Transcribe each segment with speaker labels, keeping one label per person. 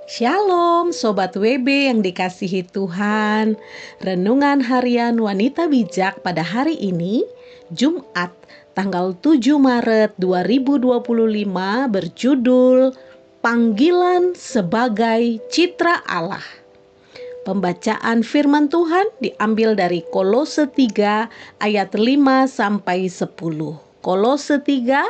Speaker 1: Shalom Sobat WB yang dikasihi Tuhan. Renungan harian wanita bijak pada hari ini, Jumat tanggal 7 Maret 2025 berjudul Panggilan sebagai Citra Allah. Pembacaan firman Tuhan diambil dari Kolose 3 ayat 5 sampai 10. Kolose 3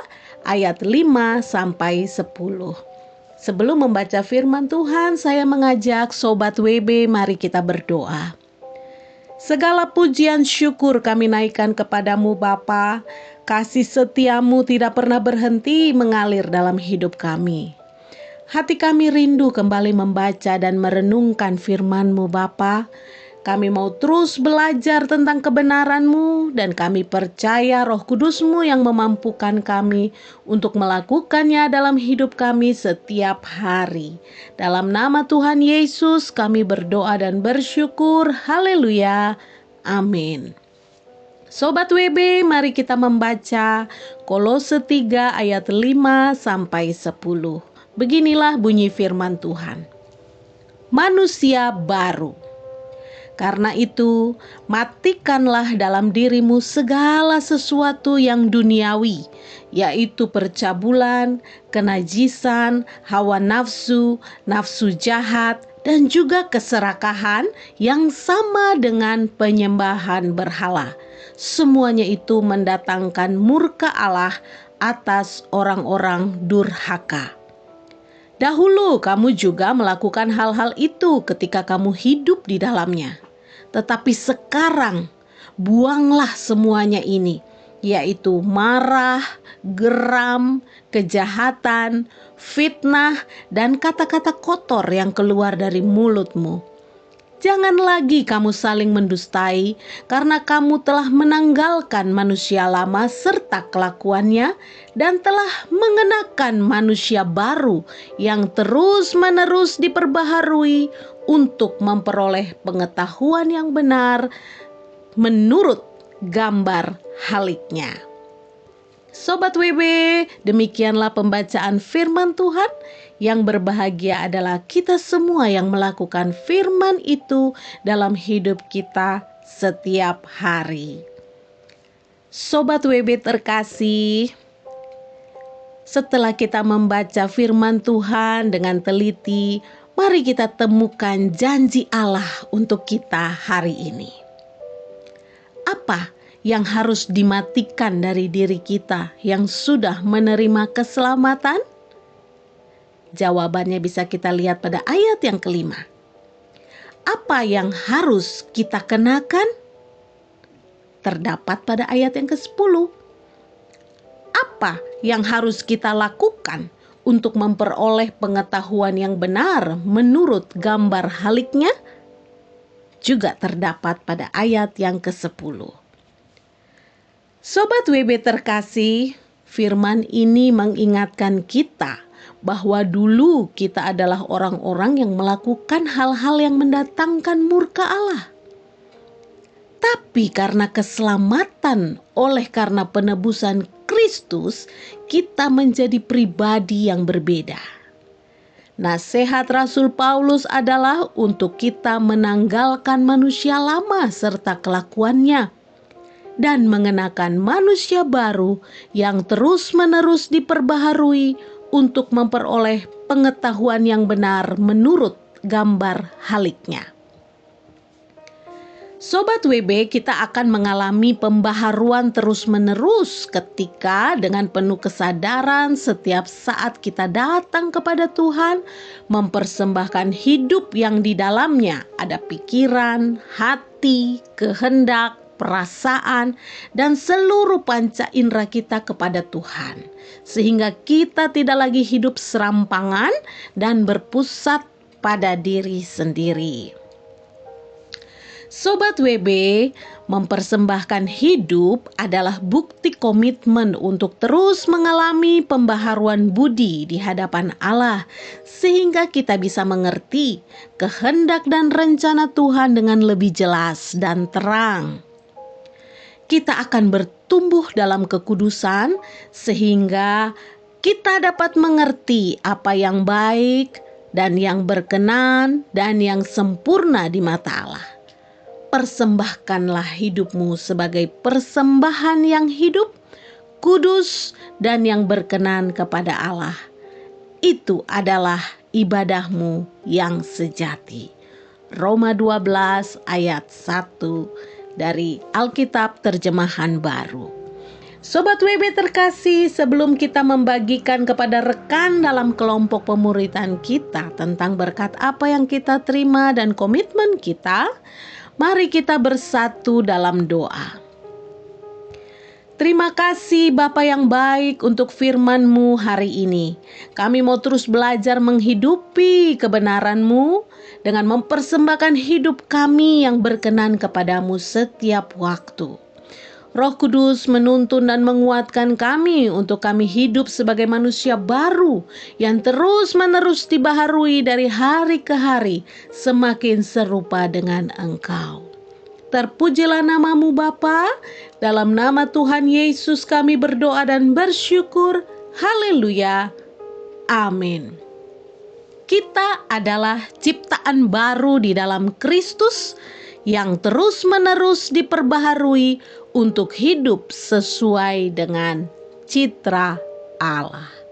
Speaker 1: ayat 5 sampai 10. Sebelum membaca firman Tuhan, saya mengajak Sobat WB, mari kita berdoa. Segala pujian syukur kami naikkan kepadamu Bapa. Kasih setiamu tidak pernah berhenti mengalir dalam hidup kami. Hati kami rindu kembali membaca dan merenungkan firman-Mu Bapa. Kami mau terus belajar tentang kebenaran-Mu dan kami percaya Roh Kudus-Mu yang memampukan kami untuk melakukannya dalam hidup kami setiap hari. Dalam nama Tuhan Yesus kami berdoa dan bersyukur. Haleluya. Amin. Sobat WB, mari kita membaca Kolose 3 ayat 5 sampai 10. Beginilah bunyi firman Tuhan. Manusia baru. Karena itu, matikanlah dalam dirimu segala sesuatu yang duniawi, yaitu percabulan, kenajisan, hawa nafsu, nafsu jahat, dan juga keserakahan yang sama dengan penyembahan berhala. Semuanya itu mendatangkan murka Allah atas orang-orang durhaka. Dahulu kamu juga melakukan hal-hal itu ketika kamu hidup di dalamnya. Tetapi sekarang buanglah semuanya ini, yaitu marah, geram, kejahatan, fitnah, dan kata-kata kotor yang keluar dari mulutmu. Jangan lagi kamu saling mendustai, karena kamu telah menanggalkan manusia lama serta kelakuannya dan telah mengenakan manusia baru yang terus-menerus diperbaharui untuk memperoleh pengetahuan yang benar menurut gambar haliknya. Sobat WB, demikianlah pembacaan firman Tuhan. Yang berbahagia adalah kita semua yang melakukan firman itu dalam hidup kita setiap hari. Sobat WB terkasih, setelah kita membaca firman Tuhan dengan teliti, mari kita temukan janji Allah untuk kita hari ini. Apa yang harus dimatikan dari diri kita yang sudah menerima keselamatan? Jawabannya bisa kita lihat pada ayat yang kelima. Apa yang harus kita kenakan? Terdapat pada ayat yang ke-10. Apa yang harus kita lakukan untuk memperoleh pengetahuan yang benar menurut gambar haliknya? Juga terdapat pada ayat yang ke-10. Sobat WB terkasih, firman ini mengingatkan kita bahwa dulu kita adalah orang-orang yang melakukan hal-hal yang mendatangkan murka Allah. Tapi karena keselamatan oleh karena penebusan Kristus, kita menjadi pribadi yang berbeda. Nasihat Rasul Paulus adalah untuk kita menanggalkan manusia lama serta kelakuannya dan mengenakan manusia baru yang terus-menerus diperbaharui untuk memperoleh pengetahuan yang benar menurut gambar haliknya. Sobat WB, kita akan mengalami pembaharuan terus-menerus ketika dengan penuh kesadaran setiap saat kita datang kepada Tuhan, mempersembahkan hidup yang di dalamnya ada pikiran, hati, kehendak, perasaan, dan seluruh panca indera kita kepada Tuhan. Sehingga kita tidak lagi hidup serampangan dan berpusat pada diri sendiri. Sobat WB, mempersembahkan hidup adalah bukti komitmen untuk terus mengalami pembaharuan budi di hadapan Allah, sehingga kita bisa mengerti kehendak dan rencana Tuhan dengan lebih jelas dan terang. Kita akan bertumbuh dalam kekudusan sehingga kita dapat mengerti apa yang baik dan yang berkenan dan yang sempurna di mata Allah. Persembahkanlah hidupmu sebagai persembahan yang hidup, kudus, dan yang berkenan kepada Allah. Itu adalah ibadahmu yang sejati. Roma 12 ayat 1 dari Alkitab Terjemahan Baru. Sobat WB terkasih, sebelum kita membagikan kepada rekan dalam kelompok pemuritan kita tentang berkat apa yang kita terima dan komitmen kita, mari kita bersatu dalam doa. Terima kasih Bapa yang baik untuk firman-Mu hari ini. Kami mau terus belajar menghidupi kebenaran-Mu dengan mempersembahkan hidup kami yang berkenan kepadamu setiap waktu. Roh Kudus menuntun dan menguatkan kami untuk kami hidup sebagai manusia baru yang terus-menerus dibaharui dari hari ke hari semakin serupa dengan Engkau. Terpujilah nama-Mu Bapa, dalam nama Tuhan Yesus kami berdoa dan bersyukur. Haleluya. Amin. Kita adalah ciptaan baru di dalam Kristus yang terus-menerus diperbaharui untuk hidup sesuai dengan citra Allah.